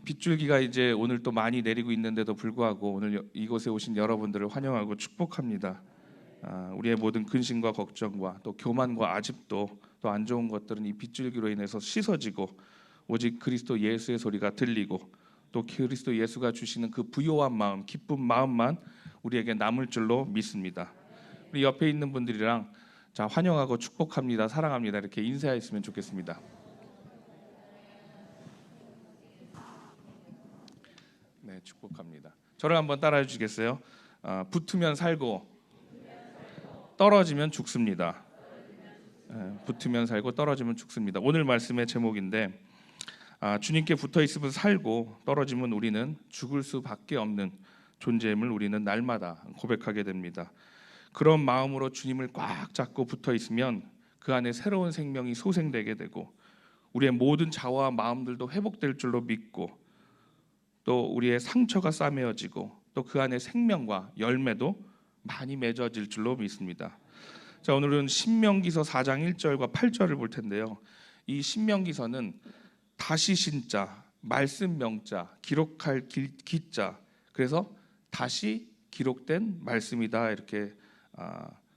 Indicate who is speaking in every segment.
Speaker 1: 빗줄기가 이제 오늘 또 많이 내리고 있는데도 불구하고 오늘 이곳에 오신 여러분들을 환영하고 축복합니다. 우리의 모든 근심과 걱정과 또 교만과 아집도 또 안 좋은 것들은 이 빗줄기로 인해서 씻어지고 오직 그리스도 예수의 소리가 들리고 또 그리스도 예수가 주시는 그 부요한 마음, 기쁜 마음만 우리에게 남을 줄로 믿습니다. 우리 옆에 있는 분들이랑 자, 환영하고 축복합니다, 사랑합니다 이렇게 인사했으면 좋겠습니다. 네, 축복합니다. 저를 한번 따라해 주시겠어요? 붙으면 살고 떨어지면 죽습니다. 붙으면 살고 떨어지면 죽습니다. 오늘 말씀의 제목인데 주님께 붙어 있으면 살고 떨어지면 우리는 죽을 수밖에 없는 존재임을 우리는 날마다 고백하게 됩니다. 그런 마음으로 주님을 꽉 잡고 붙어 있으면 그 안에 새로운 생명이 소생되게 되고 우리의 모든 자아와 마음들도 회복될 줄로 믿고 또 우리의 상처가 싸매어지고 또 그 안에 생명과 열매도 많이 맺어질 줄로 믿습니다. 자, 오늘은 신명기서 4장 1절과 8절을 볼 텐데요. 이 신명기서는 다시 신자, 말씀 명자, 기록할 기자, 그래서 다시 기록된 말씀이다 이렇게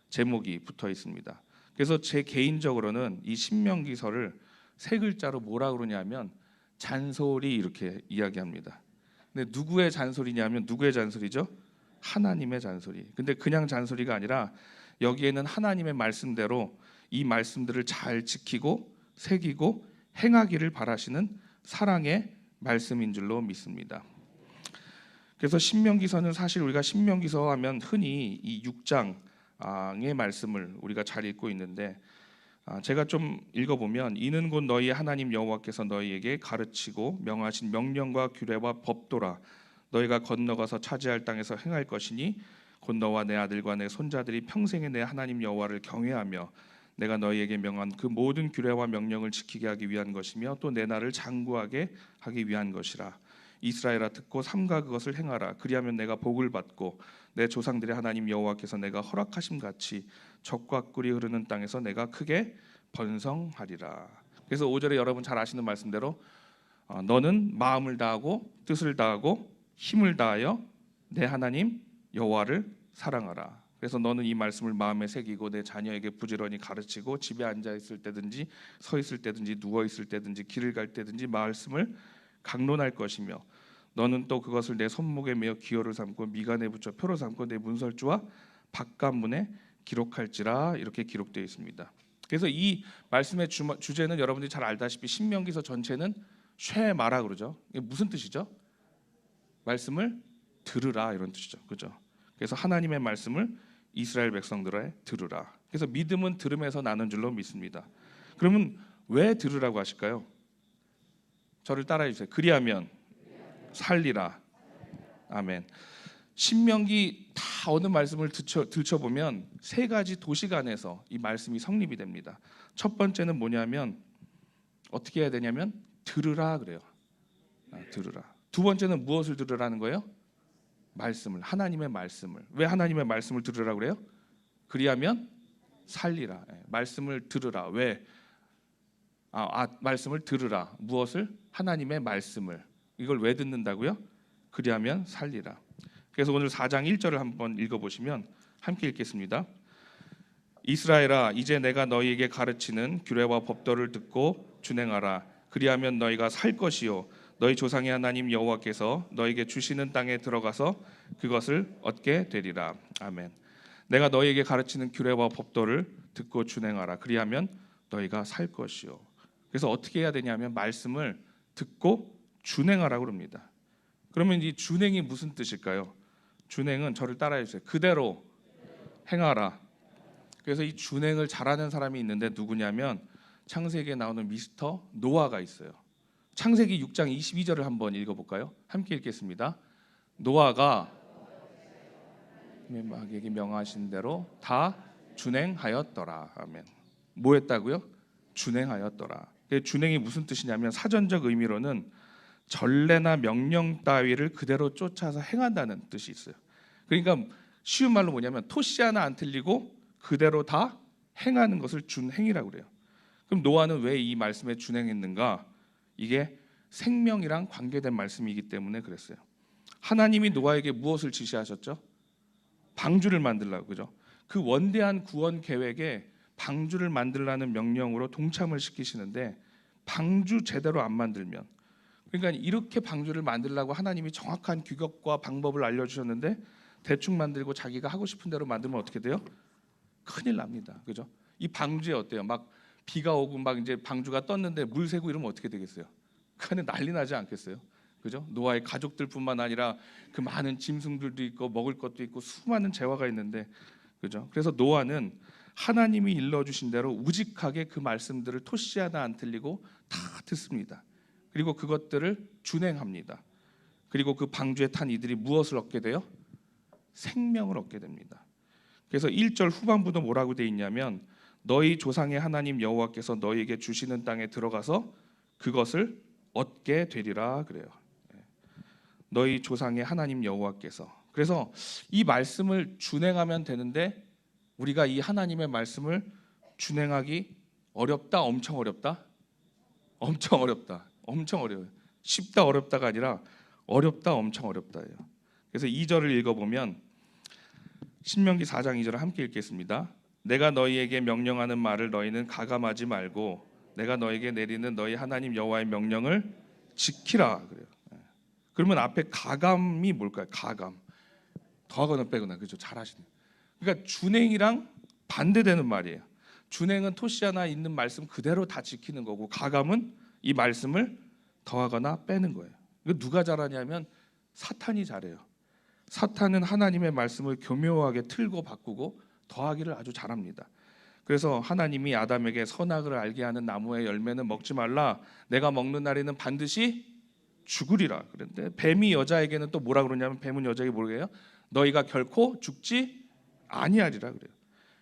Speaker 1: 제목이 붙어 있습니다. 그래서 제 개인적으로는 이 신명기서를 세 글자로 뭐라 그러냐면 잔소리 이렇게 이야기합니다. 근데 누구의 잔소리냐면 누구의 잔소리죠? 하나님의 잔소리. 근데 그냥 잔소리가 아니라 여기에는 하나님의 말씀대로 이 말씀들을 잘 지키고 새기고 행하기를 바라시는 사랑의 말씀인 줄로 믿습니다. 그래서 신명기서는 사실 우리가 신명기서 하면 흔히 이 6장의 말씀을 우리가 잘 읽고 있는데 제가 좀 읽어보면 이는 곧 너희의 하나님 여호와께서 너희에게 가르치고 명하신 명령과 규례와 법도라 너희가 건너가서 차지할 땅에서 행할 것이니 곧 너와 내 아들과 내 손자들이 평생에 내 하나님 여호와를 경외하며 내가 너희에게 명한 그 모든 규례와 명령을 지키게 하기 위한 것이며 또 내 나를 장구하게 하기 위한 것이라. 이스라엘아 듣고 삼가 그것을 행하라. 그리하면 내가 복을 받고 내 조상들의 하나님 여호와께서 내가 허락하심 같이 적과 꿀이 흐르는 땅에서 내가 크게 번성하리라. 그래서 5절에 여러분 잘 아시는 말씀대로 너는 마음을 다하고 뜻을 다하고 힘을 다하여 내 하나님 여호와를 사랑하라. 그래서 너는 이 말씀을 마음에 새기고 내 자녀에게 부지런히 가르치고 집에 앉아 있을 때든지 서 있을 때든지 누워 있을 때든지 길을 갈 때든지 말씀을 강론할 것이며 너는 또 그것을 내 손목에 메어 기호를 삼고 미간에 붙여 표로 삼고 내 문설주와 바깥문에 기록할지라. 이렇게 기록되어 있습니다. 그래서 이 말씀의 주제는 여러분들이 잘 알다시피 신명기서 전체는 쉐마라 그러죠. 이게 무슨 뜻이죠? 말씀을 들으라 이런 뜻이죠. 그죠? 그래서 하나님의 말씀을 이스라엘 백성들에 들으라. 그래서 믿음은 들음에서 나는 줄로 믿습니다. 그러면 왜 들으라고 하실까요? 저를 따라해 주세요. 그리하면 살리라. 아멘. 신명기 다 어느 말씀을 들춰보면 세 가지 도시간에서 이 말씀이 성립이 됩니다. 첫 번째는 뭐냐면 어떻게 해야 되냐면 들으라 그래요. 들으라. 두 번째는 무엇을 들으라는 거예요? 말씀을, 하나님의 말씀을. 왜 하나님의 말씀을 들으라고 그래요? 그리하면 살리라. 말씀을 들으라. 왜? 말씀을 들으라. 무엇을? 하나님의 말씀을. 이걸 왜 듣는다고요? 그리하면 살리라. 그래서 오늘 4장 1절을 한번 읽어보시면 함께 읽겠습니다. 이스라엘아 이제 내가 너희에게 가르치는 규례와 법도를 듣고 준행하라. 그리하면 너희가 살 것이요 너희 조상의 하나님 여호와께서 너희에게 주시는 땅에 들어가서 그것을 얻게 되리라. 아멘. 내가 너희에게 가르치는 규례와 법도를 듣고 준행하라. 그리하면 너희가 살 것이요. 그래서 어떻게 해야 되냐면 말씀을 듣고 준행하라고 합니다. 그러면 이 준행이 무슨 뜻일까요? 준행은 저를 따라해 주세요. 그대로 행하라. 그래서 이 준행을 잘하는 사람이 있는데 누구냐면 창세기에 나오는 미스터 노아가 있어요. 창세기 6장 22절을 한번 읽어볼까요? 함께 읽겠습니다. 노아가 마귀에게 명하신 대로 다 준행하였더라. 아멘. 뭐 했다고요? 준행하였더라. 준행이 무슨 뜻이냐면 사전적 의미로는 전례나 명령 따위를 그대로 쫓아서 행한다는 뜻이 있어요. 그러니까 쉬운 말로 뭐냐면 토씨 하나 안 틀리고 그대로 다 행하는 것을 준행이라고 그래요. 그럼 노아는 왜 이 말씀에 준행했는가? 이게 생명이랑 관계된 말씀이기 때문에 그랬어요. 하나님이 노아에게 무엇을 지시하셨죠? 방주를 만들라고, 그죠? 그 원대한 구원 계획에 방주를 만들라는 명령으로 동참을 시키시는데 방주 제대로 안 만들면, 그러니까 이렇게 방주를 만들라고 하나님이 정확한 규격과 방법을 알려주셨는데 대충 만들고 자기가 하고 싶은 대로 만들면 어떻게 돼요? 큰일 납니다, 그죠? 이 방주에 어때요? 막 비가 오고 막 이제 방주가 떴는데 물 새고 이러면 어떻게 되겠어요? 그 안에 난리 나지 않겠어요? 그죠? 노아의 가족들뿐만 아니라 그 많은 짐승들도 있고 먹을 것도 있고 수많은 재화가 있는데, 그죠? 그래서 노아는 하나님이 일러주신 대로 우직하게 그 말씀들을 토시 하나 안 틀리고 다 듣습니다. 그리고 그것들을 준행합니다. 그리고 그 방주에 탄 이들이 무엇을 얻게 돼요? 생명을 얻게 됩니다. 그래서 1절 후반부도 뭐라고 돼 있냐면 너희 조상의 하나님 여호와께서 너희에게 주시는 땅에 들어가서 그것을 얻게 되리라 그래요. 너희 조상의 하나님 여호와께서. 그래서 이 말씀을 준행하면 되는데 우리가 이 하나님의 말씀을 준행하기 어렵다, 엄청 어렵다? 엄청 어렵다. 엄청 어려워요. 쉽다 어렵다가 아니라 어렵다, 엄청 어렵다예요. 그래서 2절을 읽어보면 신명기 4장 2절을 함께 읽겠습니다. 내가 너희에게 명령하는 말을 너희는 가감하지 말고 내가 너희에게 내리는 너희 하나님 여호와의 명령을 지키라 그래요. 그러면 앞에 가감이 뭘까요? 가감. 더하거나 빼거나, 그죠? 잘하시네. 그러니까 준행이랑 반대되는 말이에요. 준행은 토시아나 있는 말씀 그대로 다 지키는 거고 가감은 이 말씀을 더하거나 빼는 거예요. 이거 누가 잘하냐면 사탄이 잘해요. 사탄은 하나님의 말씀을 교묘하게 틀고 바꾸고 더하기를 아주 잘합니다. 그래서 하나님이 아담에게 선악을 알게 하는 나무의 열매는 먹지 말라. 내가 먹는 날에는 반드시 죽으리라. 그런데 뱀이 여자에게는 또 뭐라 그러냐면 뱀은 여자에게 뭐래요? 너희가 결코 죽지 아니하리라 그래요.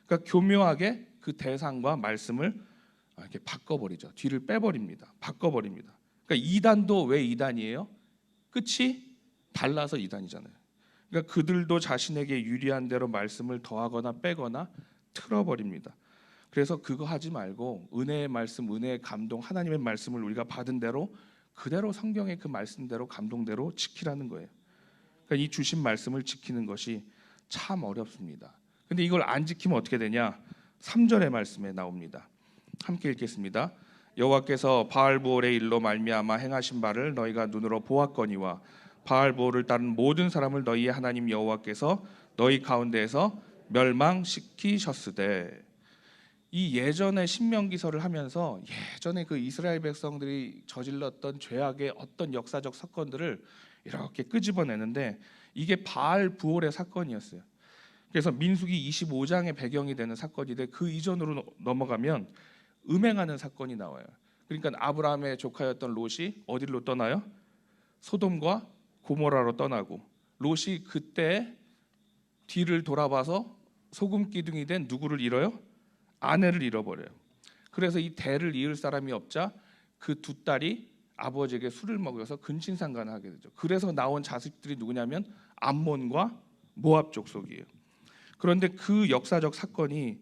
Speaker 1: 그러니까 교묘하게 그 대상과 말씀을 이렇게 바꿔버리죠. 뒤를 빼버립니다. 바꿔버립니다. 그러니까 이단도 왜 이단이에요? 끝이 달라서 이단이잖아요. 그러니까 그들도 자신에게 유리한 대로 말씀을 더하거나 빼거나 틀어버립니다. 그래서 그거 하지 말고 은혜의 말씀, 은혜의 감동, 하나님의 말씀을 우리가 받은 대로 그대로 성경의 그 말씀대로 감동대로 지키라는 거예요. 그러니까 이 주신 말씀을 지키는 것이 참 어렵습니다. 근데 이걸 안 지키면 어떻게 되냐? 3절의 말씀에 나옵니다. 함께 읽겠습니다. 여호와께서 바알보올의 일로 말미암아 행하신 바를 너희가 눈으로 보았거니와 바알보올을 따른 모든 사람을 너희의 하나님 여호와께서 너희 가운데에서 멸망시키셨으되. 이 예전에 신명기서를 하면서 예전에 그 이스라엘 백성들이 저질렀던 죄악의 어떤 역사적 사건들을 이렇게 끄집어내는데 이게 바알부올의 사건이었어요. 그래서 민수기 25장의 배경이 되는 사건인데 그 이전으로 넘어가면 음행하는 사건이 나와요. 그러니까 아브라함의 조카였던 롯이 어디로 떠나요? 소돔과 고모라로 떠나고 롯이 그때 뒤를 돌아봐서 소금 기둥이 된 누구를 잃어요? 아내를 잃어버려요. 그래서 이 대를 이을 사람이 없자 그 두 딸이 아버지에게 술을 먹여서 근친상간을 하게 되죠. 그래서 나온 자식들이 누구냐면 암몬과 모압 족속이에요. 그런데 그 역사적 사건이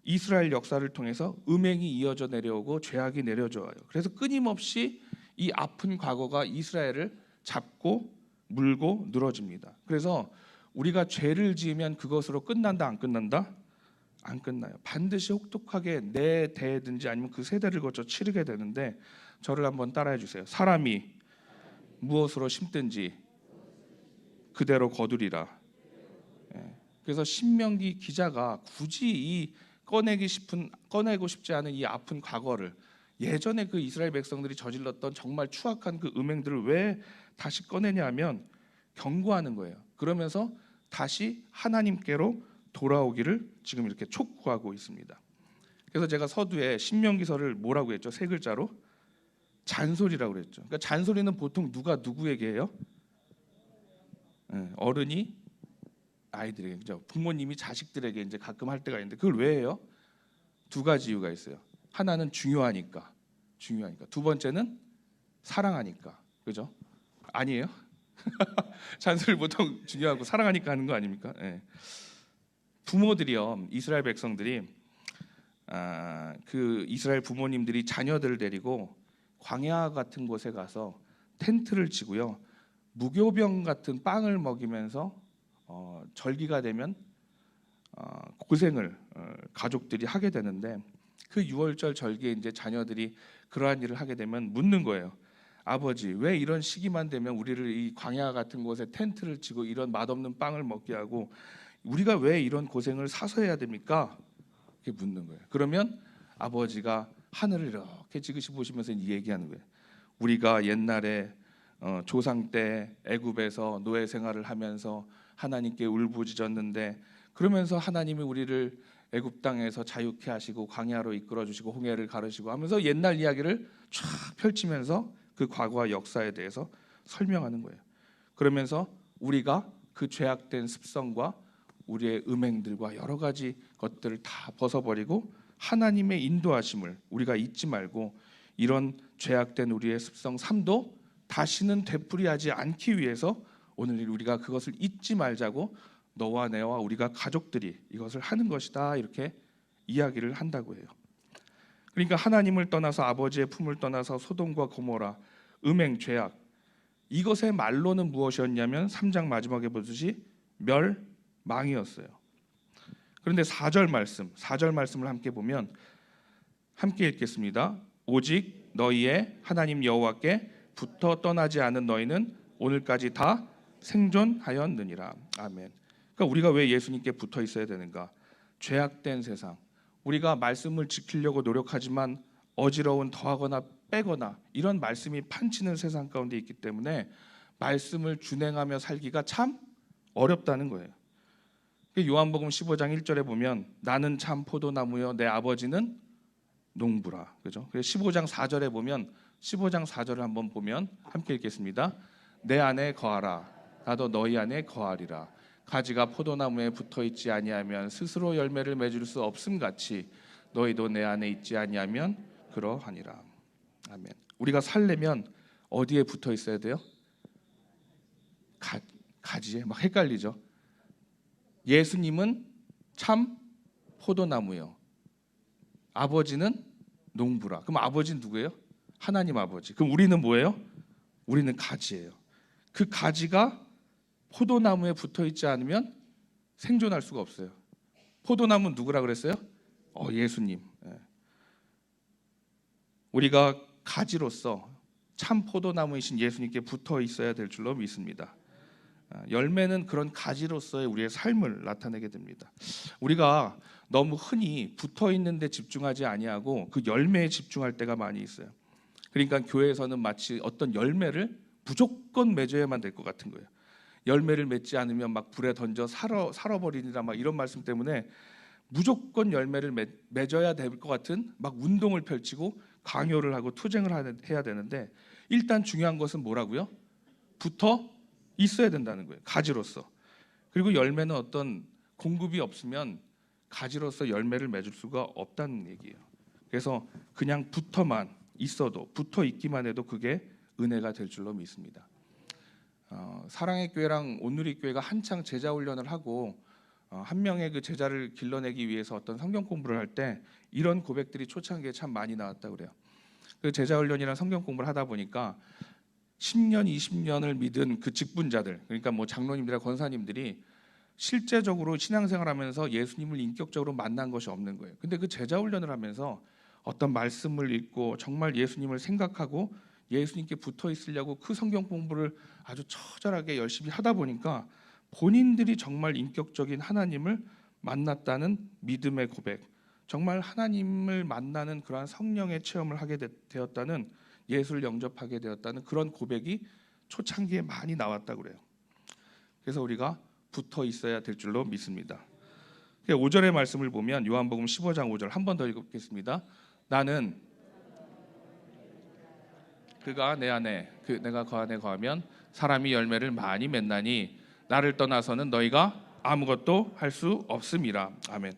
Speaker 1: 이스라엘 역사를 통해서 음행이 이어져 내려오고 죄악이 내려져 와요. 그래서 끊임없이 이 아픈 과거가 이스라엘을 잡고 물고 늘어집니다. 그래서 우리가 죄를 지으면 그것으로 끝난다, 안 끝난다? 안 끝나요. 반드시 혹독하게 내 대든지 아니면 그 세대를 거쳐 치르게 되는데 저를 한번 따라해 주세요. 사람이 무엇으로 심든지 그대로 거두리라. 그래서 신명기 기자가 굳이 이 꺼내고 싶지 않은 이 아픈 과거를, 예전에 그 이스라엘 백성들이 저질렀던 정말 추악한 그 음행들을 왜 다시 꺼내냐면 경고하는 거예요. 그러면서 다시 하나님께로 돌아오기를 지금 이렇게 촉구하고 있습니다. 그래서 제가 서두에 신명기서를 뭐라고 했죠? 세 글자로 잔소리라고 그랬죠. 그러니까 잔소리는 보통 누가 누구에게 해요? 어른이 아이들에게, 그죠? 부모님이 자식들에게 이제 가끔 할 때가 있는데 그걸 왜 해요? 두 가지 이유가 있어요. 하나는 중요하니까. 두 번째는 사랑하니까. 그죠? 아니에요? 잔소리 보통 중요하고 사랑하니까 하는 거 아닙니까? 네. 부모들이요, 이스라엘 백성들이 그 이스라엘 부모님들이 자녀들을 데리고 광야 같은 곳에 가서 텐트를 치고요. 무교병 같은 빵을 먹이면서 절기가 되면 고생을 가족들이 하게 되는데, 그 유월절 절기에 이제 자녀들이 그러한 일을 하게 되면 묻는 거예요. 아버지, 왜 이런 시기만 되면 우리를 이 광야 같은 곳에 텐트를 치고 이런 맛없는 빵을 먹게 하고 우리가 왜 이런 고생을 사서 해야 됩니까? 이렇게 묻는 거예요. 그러면 아버지가 하늘을 이렇게 지그시 보시면서 이 얘기하는 거예요. 우리가 옛날에 조상 때 애굽에서 노예 생활을 하면서 하나님께 울부짖었는데, 그러면서 하나님이 우리를 애굽 땅에서 자유케 하시고 광야로 이끌어 주시고 홍해를 가르시고 하면서 옛날 이야기를 쫙 펼치면서 그 과거와 역사에 대해서 설명하는 거예요. 그러면서 우리가 그 죄악된 습성과 우리의 음행들과 여러 가지 것들을 다 벗어버리고 하나님의 인도하심을 우리가 잊지 말고 이런 죄악된 우리의 습성 삶도 다시는 되풀이하지 않기 위해서 오늘 우리가 그것을 잊지 말자고 너와 내와 우리가 가족들이 이것을 하는 것이다, 이렇게 이야기를 한다고 해요. 그러니까 하나님을 떠나서 아버지의 품을 떠나서 소돔과 고모라, 음행, 죄악, 이것의 말로는 무엇이었냐면 3장 마지막에 보듯이 멸망이었어요. 그런데 4절 말씀을 함께 보면, 함께 읽겠습니다. 오직 너희의 하나님 여호와께 붙어 떠나지 않은 너희는 오늘까지 다 생존하였느니라. 아멘. 그러니까 우리가 왜 예수님께 붙어 있어야 되는가? 죄악된 세상, 우리가 말씀을 지키려고 노력하지만 어지러운 더하거나 빼거나 이런 말씀이 판치는 세상 가운데 있기 때문에 말씀을 준행하며 살기가 참 어렵다는 거예요. 요한복음 15장 1절에 보면 나는 참 포도나무여 내 아버지는 농부라. 그죠? 15장 4절에 보면 15장 4절을 한번 보면 함께 읽겠습니다. 내 안에 거하라 나도 너희 안에 거하리라. 가지가 포도나무에 붙어 있지 아니하면 스스로 열매를 맺을 수 없음 같이 너희도 내 안에 있지 아니하면 그러하니라. 아멘. 우리가 살려면 어디에 붙어 있어야 돼요? 가지에. 막 헷갈리죠. 예수님은 참 포도나무요, 아버지는 농부라. 그럼 아버지는 누구예요? 하나님 아버지. 그럼 우리는 뭐예요? 우리는 가지예요. 그 가지가 포도나무에 붙어 있지 않으면 생존할 수가 없어요. 포도나무는 누구라 그랬어요? 예수님. 우리가 가지로서 참 포도나무이신 예수님께 붙어 있어야 될 줄로 믿습니다. 열매는 그런 가지로서의 우리의 삶을 나타내게 됩니다. 우리가 너무 흔히 붙어 있는 데 집중하지 아니하고 그 열매에 집중할 때가 많이 있어요. 그러니까 교회에서는 마치 어떤 열매를 무조건 맺어야만 될 것 같은 거예요. 열매를 맺지 않으면 막 불에 던져 살아버리니라, 막 이런 말씀 때문에 무조건 열매를 맺어야 될 것 같은 막 운동을 펼치고 강요를 하고 투쟁을 해야 되는데, 일단 중요한 것은 뭐라고요? 붙어 있어야 된다는 거예요. 가지로서. 그리고 열매는 어떤 공급이 없으면 가지로서 열매를 맺을 수가 없다는 얘기예요. 그래서 그냥 붙어만 있어도, 붙어 있기만 해도 그게 은혜가 될 줄로 믿습니다. 사랑의 교회랑 온누리 교회가 한창 제자 훈련을 하고 한 명의 그 제자를 길러내기 위해서 어떤 성경 공부를 할 때 이런 고백들이 초창기에 참 많이 나왔다고 그래요. 그 제자 훈련이랑 성경 공부를 하다 보니까 10년, 20년을 믿은 그 직분자들, 그러니까 뭐 장로님들이나 권사님들이 실제적으로 신앙생활하면서 예수님을 인격적으로 만난 것이 없는 거예요. 근데 그 제자 훈련을 하면서 어떤 말씀을 읽고 정말 예수님을 생각하고 예수님께 붙어 있으려고 그 성경 공부를 아주 처절하게 열심히 하다 보니까 본인들이 정말 인격적인 하나님을 만났다는 믿음의 고백, 정말 하나님을 만나는 그러한 성령의 체험을 하게 되었다는, 예수를 영접하게 되었다는 그런 고백이 초창기에 많이 나왔다고 그래요. 그래서 우리가 붙어 있어야 될 줄로 믿습니다. 5절의 말씀을 보면 요한복음 15장 5절 한 번 더 읽겠습니다. 나는 그가 내 안에, 내가 그 안에 거하면 사람이 열매를 많이 맺나니 나를 떠나서는 너희가 아무것도 할 수 없음이라. 아멘.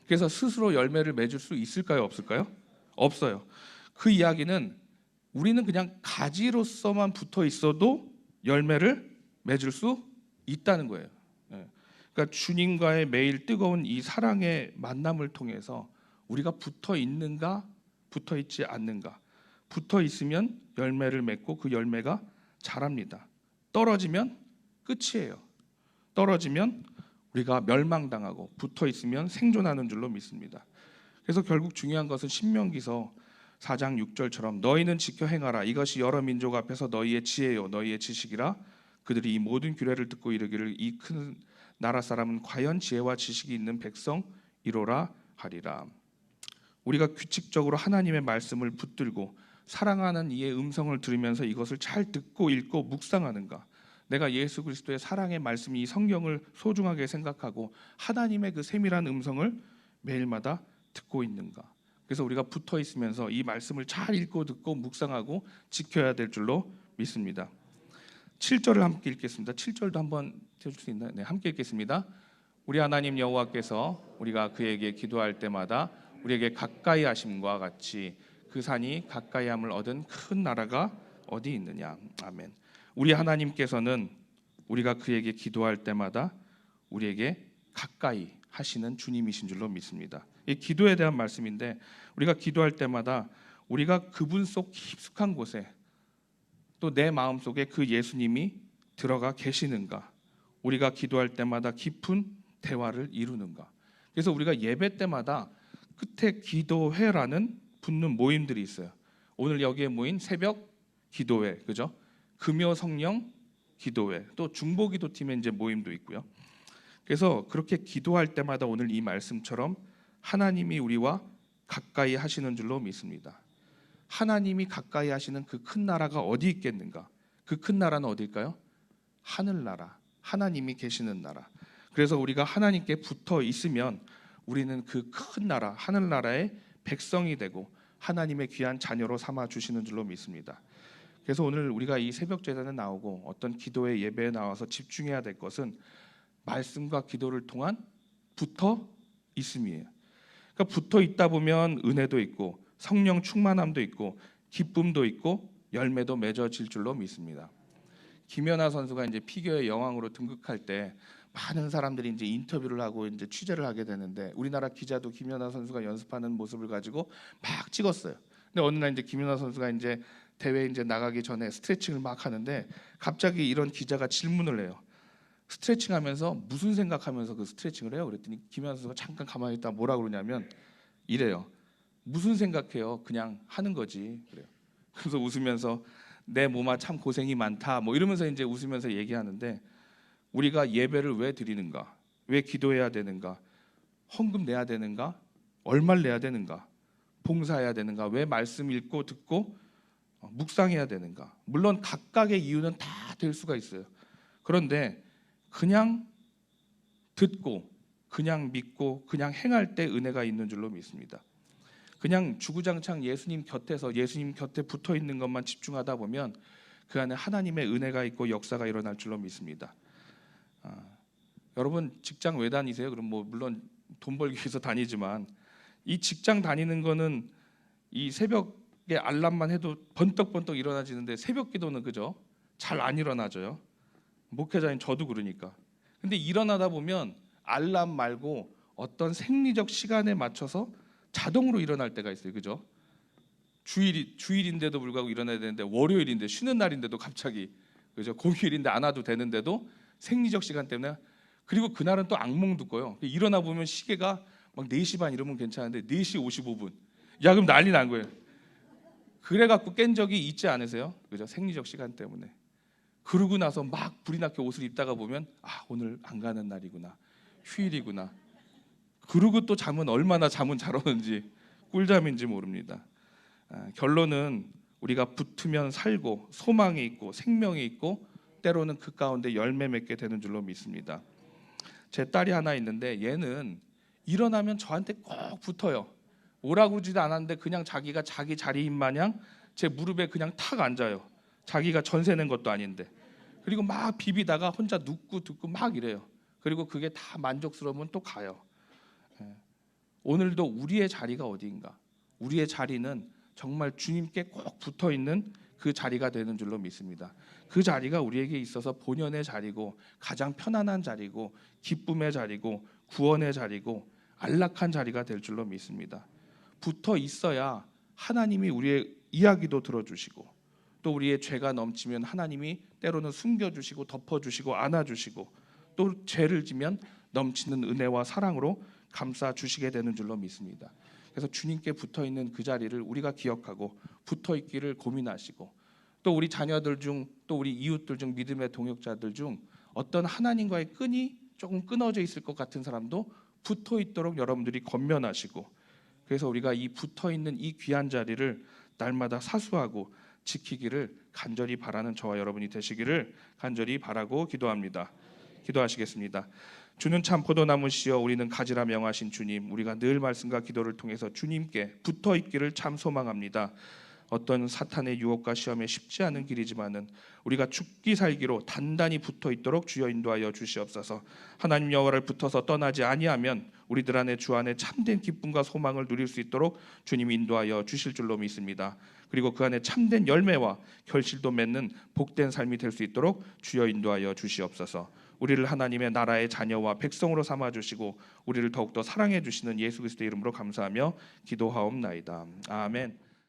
Speaker 1: 그래서 스스로 열매를 맺을 수 있을까요, 없을까요? 없어요. 그 이야기는 우리는 그냥 가지로서만 붙어 있어도 열매를 맺을 수 있다는 거예요. 그러니까 주님과의 매일 뜨거운 이 사랑의 만남을 통해서 우리가 붙어 있는가, 붙어 있지 않는가. 붙어 있으면 열매를 맺고 그 열매가 자랍니다. 떨어지면 끝이에요. 떨어지면 우리가 멸망당하고 붙어 있으면 생존하는 줄로 믿습니다. 그래서 결국 중요한 것은 신명기서 4장 6절처럼 너희는 지켜 행하라. 이것이 여러 민족 앞에서 너희의 지혜요 너희의 지식이라. 그들이 이 모든 규례를 듣고 이르기를 이 큰 나라 사람은 과연 지혜와 지식이 있는 백성이로라 하리라. 우리가 규칙적으로 하나님의 말씀을 붙들고 사랑하는 이의 음성을 들으면서 이것을 잘 듣고 읽고 묵상하는가? 내가 예수 그리스도의 사랑의 말씀이 이 성경을 소중하게 생각하고 하나님의 그 세밀한 음성을 매일마다 듣고 있는가? 그래서 우리가 붙어 있으면서 이 말씀을 잘 읽고 듣고 묵상하고 지켜야 될 줄로 믿습니다. 7절을 함께 읽겠습니다. 7절도 한번 해줄 수 있나요? 네, 함께 읽겠습니다. 우리 하나님 여호와께서 우리가 그에게 기도할 때마다 우리에게 가까이 하심과 같이 그 산이 가까이함을 얻은 큰 나라가 어디 있느냐. 아멘. 우리 하나님께서는 우리가 그에게 기도할 때마다 우리에게 가까이 하시는 주님이신 줄로 믿습니다. 이 기도에 대한 말씀인데 우리가 기도할 때마다 우리가 그분 속 깊숙한 곳에 또 내 마음속에 그 예수님이 들어가 계시는가? 우리가 기도할 때마다 깊은 대화를 이루는가? 그래서 우리가 예배 때마다 끝에 기도회라는 붙는 모임들이 있어요. 오늘 여기에 모인 새벽 기도회, 그죠? 금요 성령 기도회, 또 중보기도팀의 이제 모임도 있고요. 그래서 그렇게 기도할 때마다 오늘 이 말씀처럼 하나님이 우리와 가까이 하시는 줄로 믿습니다. 하나님이 가까이 하시는 그 큰 나라가 어디 있겠는가? 그 큰 나라는 어딜까요? 하늘나라, 하나님이 계시는 나라. 그래서 우리가 하나님께 붙어 있으면 우리는 그 큰 나라, 하늘나라의 백성이 되고 하나님의 귀한 자녀로 삼아 주시는 줄로 믿습니다. 그래서 오늘 우리가 이 새벽 제단에 나오고 어떤 기도의 예배에 나와서 집중해야 될 것은 말씀과 기도를 통한 붙어 있음이에요. 그러니까 붙어 있다 보면 은혜도 있고 성령 충만함도 있고 기쁨도 있고 열매도 맺어질 줄로 믿습니다. 김연아 선수가 이제 피겨의 여왕으로 등극할 때 많은 사람들이 이제 인터뷰를 하고 이제 취재를 하게 되는데 우리나라 기자도 김연아 선수가 연습하는 모습을 가지고 막 찍었어요. 근데 어느 날 이제 김연아 선수가 이제 대회 이제 나가기 전에 스트레칭을 막 하는데 갑자기 이런 기자가 질문을 해요. 스트레칭하면서 무슨 생각하면서 그 스트레칭을 해요? 그랬더니 김연아 선수가 잠깐 가만히 있다 뭐라 그러냐면 이래요. 무슨 생각해요? 그냥 하는 거지. 그래요. 그래서 웃으면서 내 몸아 참 고생이 많다. 뭐 이러면서 이제 웃으면서 얘기하는데 우리가 예배를 왜 드리는가? 왜 기도해야 되는가? 헌금 내야 되는가? 얼마를 내야 되는가? 봉사해야 되는가? 왜 말씀 읽고 듣고 묵상해야 되는가? 물론 각각의 이유는 다 될 수가 있어요. 그런데 그냥 듣고 그냥 믿고 그냥 행할 때 은혜가 있는 줄로 믿습니다. 그냥 주구장창 예수님 곁에서 예수님 곁에 붙어 있는 것만 집중하다 보면 그 안에 하나님의 은혜가 있고 역사가 일어날 줄로 믿습니다. 여러분 직장 왜 다니세요? 그럼 뭐 물론 돈 벌기 위해서 다니지만 이 직장 다니는 거는 이 새벽에 알람만 해도 번떡번떡 일어나지는데 새벽 기도는 그죠? 잘 안 일어나져요. 목회자인 저도 그러니까. 근데 일어나다 보면 알람 말고 어떤 생리적 시간에 맞춰서 자동으로 일어날 때가 있어요. 그죠? 주일인데도 불구하고 일어나야 되는데 월요일인데 쉬는 날인데도 갑자기 그죠? 공휴일인데 안 와도 되는데도 생리적 시간 때문에 그리고 그날은 또 악몽도 꿔요. 일어나 보면 시계가 막 4시 반 이러면 괜찮은데 4시 55분. 야 그럼 난리 난 거예요. 그래 갖고 깬 적이 있지 않으세요? 그죠? 생리적 시간 때문에. 그러고 나서 막 불이 나게 옷을 입다가 보면 오늘 안 가는 날이구나. 휴일이구나. 그러고 또 얼마나 잠은 잘 오는지 꿀잠인지 모릅니다. 결론은 우리가 붙으면 살고 소망이 있고 생명이 있고 때로는 그 가운데 열매 맺게 되는 줄로 믿습니다. 제 딸이 하나 있는데 얘는 일어나면 저한테 꼭 붙어요. 오라고 그러지도 않았는데 그냥 자기가 자기 자리인 마냥 제 무릎에 그냥 탁 앉아요. 자기가 전세 낸 것도 아닌데. 그리고 막 비비다가 혼자 눕고 듣고 막 이래요. 그리고 그게 다 만족스러우면 또 가요. 오늘도 우리의 자리가 어디인가? 우리의 자리는 정말 주님께 꼭 붙어 있는 그 자리가 되는 줄로 믿습니다. 그 자리가 우리에게 있어서 본연의 자리고 가장 편안한 자리고 기쁨의 자리고 구원의 자리고 안락한 자리가 될 줄로 믿습니다. 붙어 있어야 하나님이 우리의 이야기도 들어주시고 또 우리의 죄가 넘치면 하나님이 때로는 숨겨주시고 덮어주시고 안아주시고 또 죄를 지면 넘치는 은혜와 사랑으로 감싸주시게 되는 줄로 믿습니다. 그래서 주님께 붙어있는 그 자리를 우리가 기억하고 붙어있기를 고민하시고 또 우리 자녀들 중 또 우리 이웃들 중 믿음의 동역자들 중 어떤 하나님과의 끈이 조금 끊어져 있을 것 같은 사람도 붙어있도록 여러분들이 권면하시고 그래서 우리가 이 붙어있는 이 귀한 자리를 날마다 사수하고 지키기를 간절히 바라는 저와 여러분이 되시기를 간절히 바라고 기도합니다. 기도하시겠습니다. 주는 참 포도나무시여 우리는 가지라 명하신 주님, 우리가 늘 말씀과 기도를 통해서 주님께 붙어있기를 참 소망합니다. 어떤 사탄의 유혹과 시험에 쉽지 않은 길이지만은 우리가 죽기 살기로 단단히 붙어있도록 주여 인도하여 주시옵소서. 하나님 여호와를 붙어서 떠나지 아니하면 우리들 안에 주 안에 참된 기쁨과 소망을 누릴 수 있도록 주님이 인도하여 주실 줄로 믿습니다. 그리고 그 안에 참된 열매와 결실도 맺는 복된 삶이 될 수 있도록 주여 인도하여 주시옵소서. 우리를 하나님의 나라의 자녀와 백성으로 삼아주시고 우리를 더욱더 사랑해 주시는 예수 그리스도의 이름으로 감사하며 기도하옵나이다. 아멘.